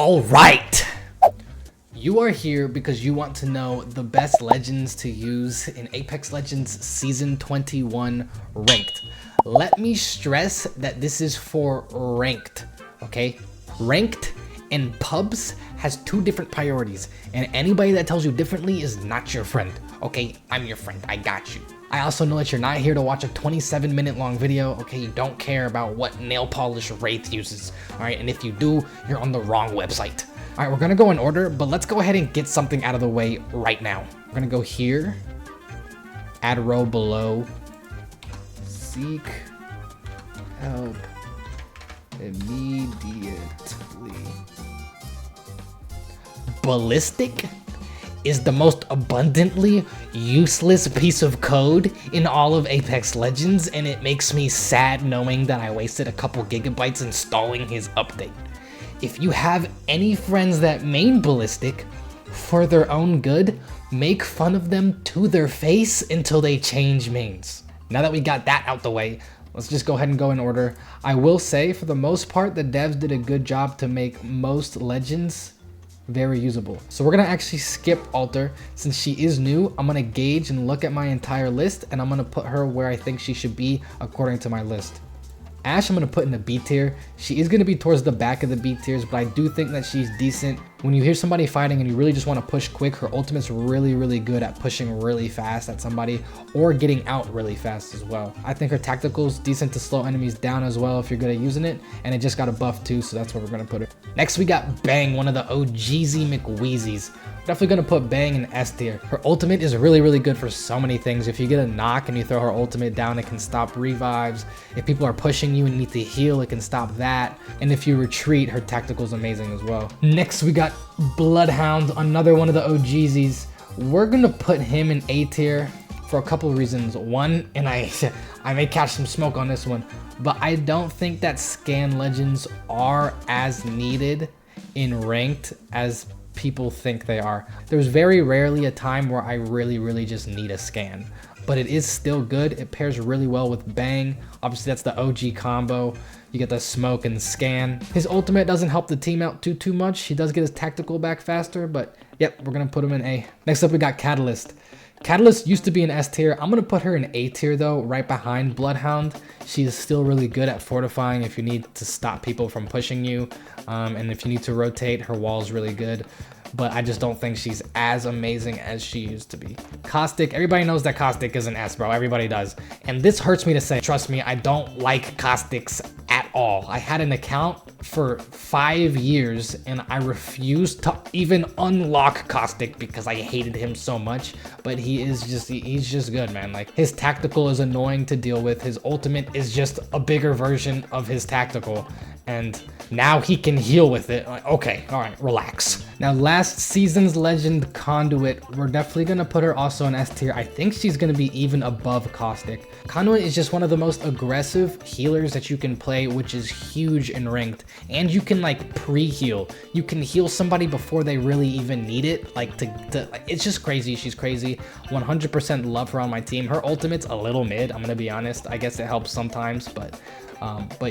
All right. You are here because you want to know the best legends to use in Apex Legends Season 21 Ranked. Let me stress that this is for Ranked, okay? Ranked in pubs has two different priorities, and anybody that tells you differently is not your friend, okay? I'm your friend, I got you. I also know that you're not here to watch a 27-minute long video, okay? You don't care about what nail polish Wraith uses, all right? And if you do, you're on the wrong website. All right, we're gonna go in order, but let's go ahead and get something out of the way right now. We're gonna go here, add row below, seek help immediately. Ballistic is the most abundantly useless piece of code in all of Apex Legends, and it makes me sad knowing that I wasted a couple gigabytes installing his update. If you have any friends that main Ballistic for their own good, make fun of them to their face until they change mains. Now that we got that out the way, let's just go ahead and go in order. I will say, for the most part, the devs did a good job to make most legends very usable. So we're gonna actually skip Alter. Since she is new, I'm gonna gauge and look at my entire list, and I'm gonna put her where I think she should be according to my list. Ashe, I'm gonna put in the B tier. She is gonna be towards the back of the B tiers, but I do think that she's decent. When you hear somebody fighting and you really just want to push quick, her ultimate's really good at pushing really fast at somebody or getting out really fast as well. I think her tactical's decent to slow enemies down as well if you're good at using it, and it just got a buff too, so that's where we're gonna put her. Next, we got Bang, one of the OGZ McWheezies. Definitely gonna put Bang in S tier. Her ultimate is really good for so many things. If you get a knock and you throw her ultimate down, it can stop revives. If people are pushing you and need to heal, it can stop that. And if you retreat, her tactical is amazing as well. Next, we got Bloodhound, another one of the OGZs. We're gonna put him in A tier for a couple of reasons. One, and I may catch some smoke on this one, but I don't think that scan legends are as needed in ranked as people think they are. There's very rarely a time where I really just need a scan, but it is still good. It pairs really well with Bang. Obviously that's the OG combo. You get the smoke and scan. His ultimate doesn't help the team out too much. He does get his tactical back faster, but yep, we're gonna put him in A. Next up, we got Catalyst. Catalyst used to be in S tier. I'm gonna put her in A tier though, right behind Bloodhound. She is still really good at fortifying if you need to stop people from pushing you. And if you need to rotate, her wall's really good. But I just don't think she's as amazing as she used to be. Caustic, everybody knows that Caustic is an S, bro. Everybody does. And this hurts me to say. Trust me, I don't like Caustics at all. I had an account for 5 years and I refused to even unlock Caustic because I hated him so much. But he's just good, man. Like, his tactical is annoying to deal with. His ultimate is just a bigger version of his tactical. And now he can heal with it. Like, okay, all right, relax. Now, last season's legend, Conduit. We're definitely gonna put her also in S tier. I think she's gonna be even above Caustic. Conduit is just one of the most aggressive healers that you can play, which is huge in ranked. And you can like pre-heal. You can heal somebody before they really even need it. Like it's just crazy. She's crazy. 100% love her on my team. Her ultimate's a little mid, I'm gonna be honest. I guess it helps sometimes, but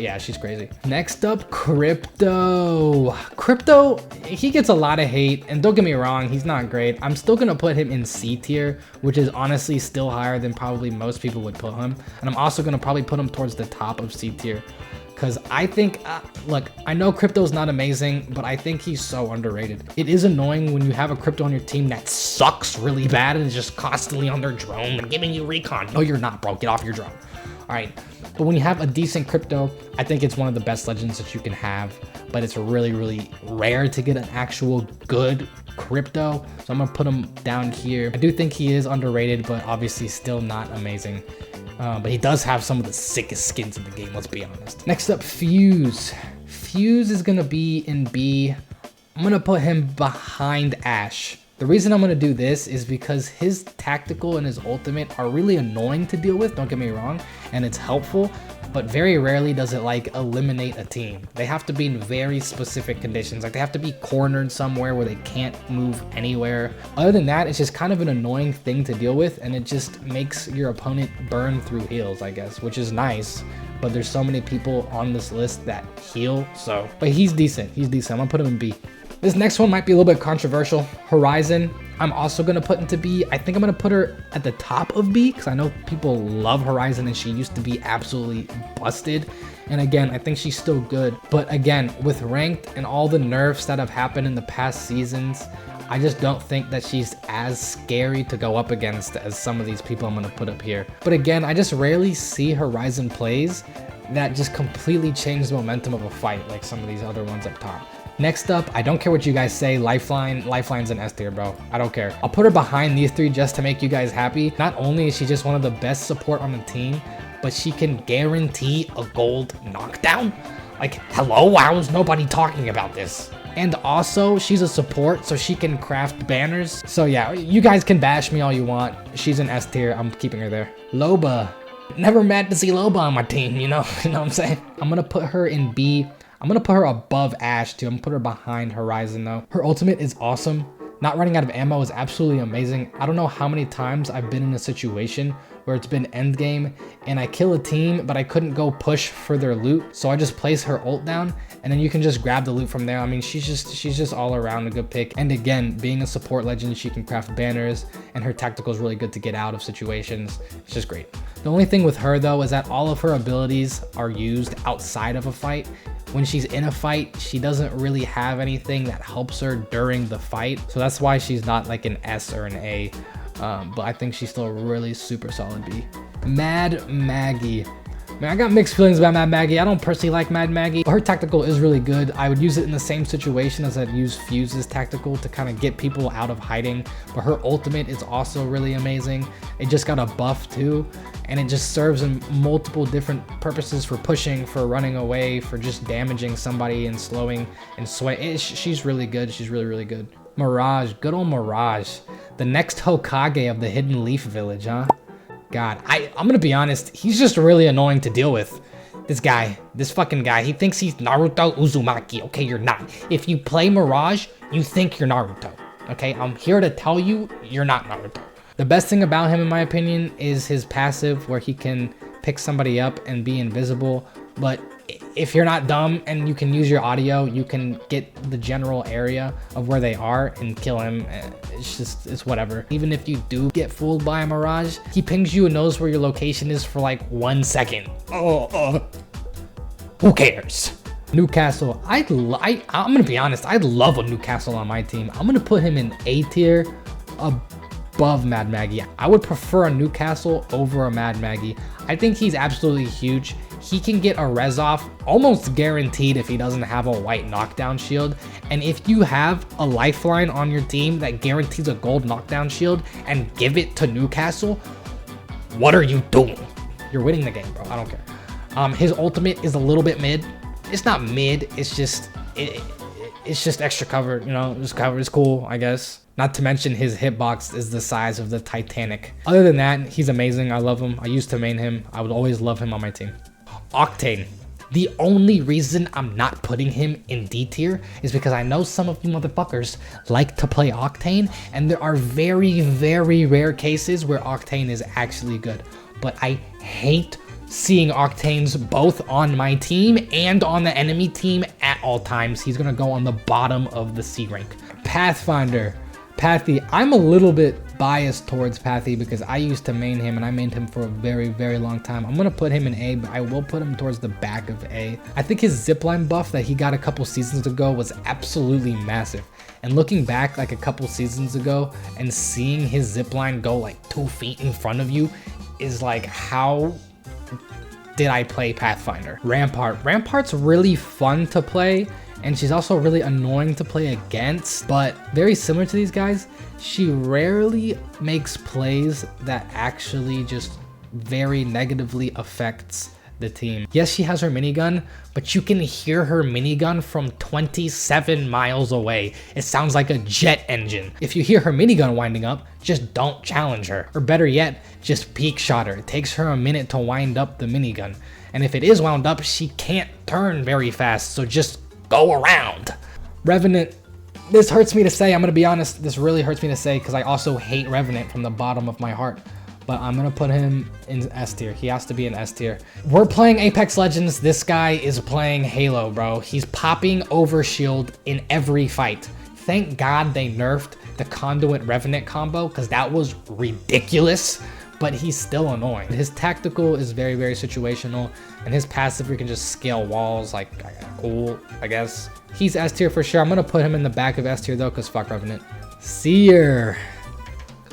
yeah, she's crazy. Next up, Crypto. Crypto, he gets a lot of hate, and don't get me wrong, he's not great. I'm still gonna put him in C tier, which is honestly still higher than probably most people would put him. And I'm also gonna probably put him towards the top of C tier, because I think, look, I know Crypto's not amazing, but I think he's so underrated. It is annoying when you have a Crypto on your team that sucks really bad and is just constantly on their drone and giving you recon. No, you're not, bro. Get off your drone. All right, but when you have a decent Crypto, I think it's one of the best legends that you can have, but it's really rare to get an actual good Crypto, so I'm gonna put him down here. I do think he is underrated, but obviously still not amazing. But he does have some of the sickest skins in the game, let's be honest. Next up, Fuse. Fuse is gonna be in B. I'm gonna put him behind Ashe. The reason I'm gonna do this is because his tactical and his ultimate are really annoying to deal with, don't get me wrong, and it's helpful, but very rarely does it like eliminate a team. They have to be in very specific conditions. Like, they have to be cornered somewhere where they can't move anywhere. Other than that, it's just kind of an annoying thing to deal with, and it just makes your opponent burn through heals, I guess, which is nice. But there's so many people on this list that heal, so. But he's decent, I'm gonna put him in B. This next one might be a little bit controversial. Horizon, I'm also gonna put into B. I think I'm gonna put her at the top of B because I know people love Horizon and she used to be absolutely busted. And again, I think she's still good. But again, with ranked and all the nerfs that have happened in the past seasons, I just don't think that she's as scary to go up against as some of these people I'm gonna put up here. But again, I just rarely see Horizon plays that just completely change the momentum of a fight like some of these other ones up top. Next up, I don't care what you guys say, Lifeline. Lifeline's an S tier, bro. I don't care. I'll put her behind these three just to make you guys happy. Not only is she just one of the best support on the team, but she can guarantee a gold knockdown. Like, hello, how is nobody talking about this? And also, she's a support, so she can craft banners. So yeah, you guys can bash me all you want. She's an S tier. I'm keeping her there. Loba. Never mad to see Loba on my team, you know? You know what I'm saying? I'm gonna put her in B. I'm gonna put her above Ashe too. I'm gonna put her behind Horizon though. Her ultimate is awesome. Not running out of ammo is absolutely amazing. I don't know how many times I've been in a situation where it's been end game and I kill a team, but I couldn't go push for their loot. So I just place her ult down and then you can just grab the loot from there. I mean, she's just all around a good pick. And again, being a support legend, she can craft banners and her tactical is really good to get out of situations. It's just great. The only thing with her though is that all of her abilities are used outside of a fight. When she's in a fight, she doesn't really have anything that helps her during the fight. So that's why she's not like an S or an A. But I think she's still a really super solid B. Mad Maggie. Man, I got mixed feelings about Mad Maggie. I don't personally like Mad Maggie, but her tactical is really good. I would use it in the same situation as I'd use Fuse's tactical to kind of get people out of hiding. But her ultimate is also really amazing. It just got a buff too. And it just serves in multiple different purposes for pushing, for running away, for just damaging somebody and slowing and sway. She's really good. She's really, really good. Mirage, good old Mirage. The next Hokage of the Hidden Leaf Village, huh? God, I'm gonna be honest, he's just really annoying to deal with. This guy, this fucking guy, he thinks he's Naruto Uzumaki. Okay, you're not. If you play Mirage, you think you're Naruto. Okay, I'm here to tell you, you're not Naruto. The best thing about him, in my opinion, is his passive where he can pick somebody up and be invisible. But if you're not dumb and you can use your audio, you can get the general area of where they are and kill him. It's whatever. Even if you do get fooled by a Mirage, he pings you and knows where your location is for like 1 second. Who cares? Newcastle, I'm gonna be honest, I'd love a Newcastle on my team. I'm gonna put him in A tier above Mad Maggie. I would prefer a Newcastle over a Mad Maggie. I think he's absolutely huge. He can get a res off almost guaranteed if he doesn't have a white knockdown shield. And if you have a Lifeline on your team that guarantees a gold knockdown shield and give it to Newcastle, what are you doing? You're winning the game, bro. I don't care. His ultimate is a little bit mid. It's not mid, it's just extra cover, you know, just cover is cool, I guess. Not to mention his hitbox is the size of the Titanic. Other than that, he's amazing. I love him. I used to main him. I would always love him on my team. Octane. The only reason I'm not putting him in D tier is because I know some of you motherfuckers like to play Octane, and there are very, very rare cases where Octane is actually good. But I hate seeing Octanes both on my team and on the enemy team at all times. He's gonna go on the bottom of the C rank. Pathfinder. Pathy, I'm a little bit biased towards Pathy because I used to main him and I mained him for a very, very long time. I'm gonna put him in A, but I will put him towards the back of A. I think his zipline buff that he got a couple seasons ago was absolutely massive. And looking back like a couple seasons ago and seeing his zipline go like 2 feet in front of you is like, how did I play Pathfinder? Rampart. Rampart's really fun to play, and she's also really annoying to play against, but very similar to these guys, she rarely makes plays that actually just very negatively affects the team. Yes, she has her minigun, but you can hear her minigun from 27 miles away. It sounds like a jet engine. If you hear her minigun winding up, just don't challenge her. Or better yet, just peek shot her. It takes her a minute to wind up the minigun. And if it is wound up, she can't turn very fast, so just go around. Revenant. This hurts me to say, I'm gonna be honest, this really hurts me to say because I also hate Revenant from the bottom of my heart. but I'm gonna put him in S tier. He has to be in S tier. We're playing Apex Legends. This guy is playing Halo, bro. He's popping overshield in every fight. Thank God they nerfed the Conduit Revenant combo, because that was ridiculous, but he's still annoying. His tactical is very, very situational, and his passive, we can just scale walls, like, cool, I guess. He's S tier for sure. I'm gonna put him in the back of S tier though, because fuck Revenant. Seer.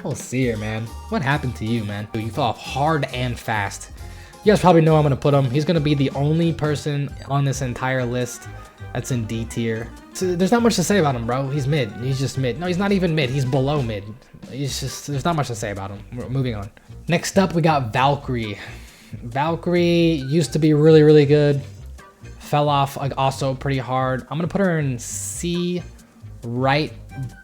Oh, Seer, man. What happened to you, man? You fell off hard and fast. You guys probably know I'm gonna put him. He's gonna be the only person on this entire list that's in D tier. So there's not much to say about him, bro. He's mid. He's just mid. No, he's not even mid. He's below mid. He's just, there's not much to say about him. We're moving on. Next up, we got Valkyrie. Valkyrie used to be really, really good. Fell off, like, also pretty hard. I'm gonna put her in C, right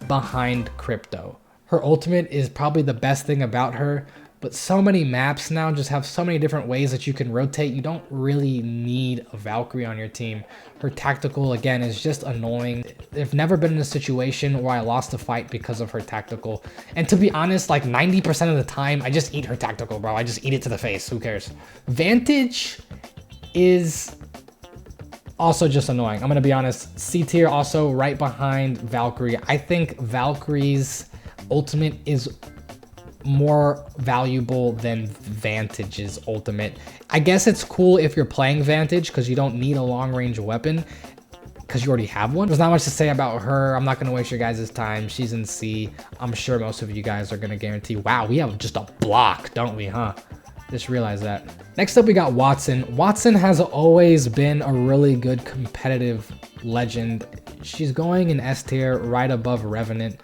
behind Crypto. Her ultimate is probably the best thing about her, but so many maps now just have so many different ways that you can rotate. You don't really need a Valkyrie on your team. Her tactical, again, is just annoying. I've never been in a situation where I lost a fight because of her tactical. And to be honest, like 90% of the time, I just eat her tactical, bro. I just eat it to the face. Who cares? Vantage is also just annoying. I'm gonna be honest. C tier, also right behind Valkyrie. I think Valkyrie's ultimate is more valuable than Vantage's ultimate. I guess it's cool if you're playing Vantage because you don't need a long range weapon because you already have one. There's not much to say about her. I'm not gonna waste your guys' time. She's in C. I'm sure most of you guys are gonna guarantee. Wow, we have just a block, don't we, huh? Just realized that. Next up, we got Wattson. Wattson has always been a really good competitive legend. She's going in S tier right above Revenant.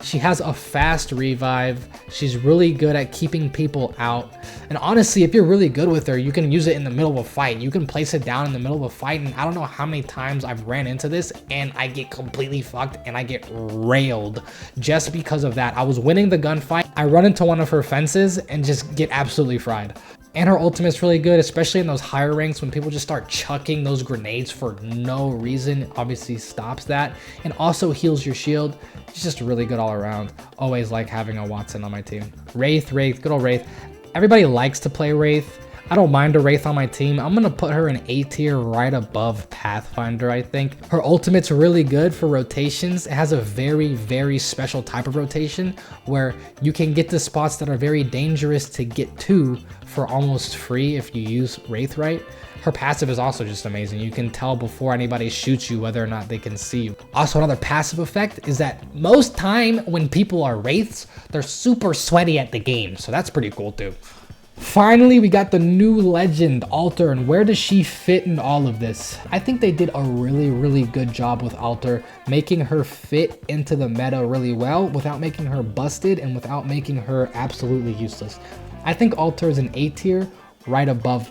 She has a fast revive. She's really good at keeping people out. And honestly, if you're really good with her, you can use it in the middle of a fight. You can place it down in the middle of a fight. And I don't know how many times I've ran into this and I get completely fucked and I get railed just because of that. I was winning the gunfight. I run into one of her fences and just get absolutely fried. And her ultimate's really good, especially in those higher ranks when people just start chucking those grenades for no reason. Obviously stops that and also heals your shield. She's just really good all around. Always like having a Wattson on my team. Wraith, good old Wraith. Everybody likes to play Wraith. I don't mind a Wraith on my team. I'm gonna put her in A tier right above Pathfinder, I think. Her ultimate's really good for rotations. It has a very, very special type of rotation where you can get to spots that are very dangerous to get to for almost free if you use Wraith right. Her passive is also just amazing. You can tell before anybody shoots you whether or not they can see you. Also, another passive effect is that most time when people are Wraiths, they're super sweaty at the game. So that's pretty cool too. Finally, we got the new legend, Alter, and where does she fit in all of this? I think they did a really, really good job with Alter, making her fit into the meta really well without making her busted and without making her absolutely useless. I think Alter is an A tier right above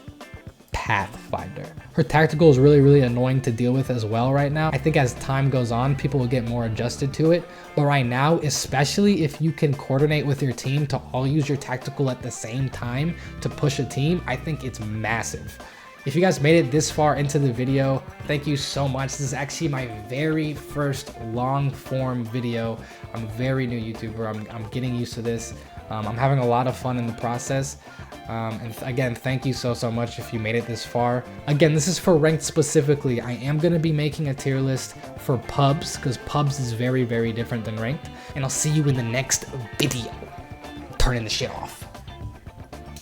Pathfinder. Her tactical is really, really annoying to deal with as well right now. I think as time goes on, people will get more adjusted to it. But right now, especially if you can coordinate with your team to all use your tactical at the same time to push a team, I think it's massive. If you guys made it this far into the video, thank you so much. This is actually my very first long form video. I'm a very new YouTuber. I'm getting used to this. I'm having a lot of fun in the process. And again, thank you so much if you made it this far. Again, this is for ranked specifically. I am going to be making a tier list for pubs because pubs is very, very different than ranked. And I'll see you in the next video. Turning the shit off.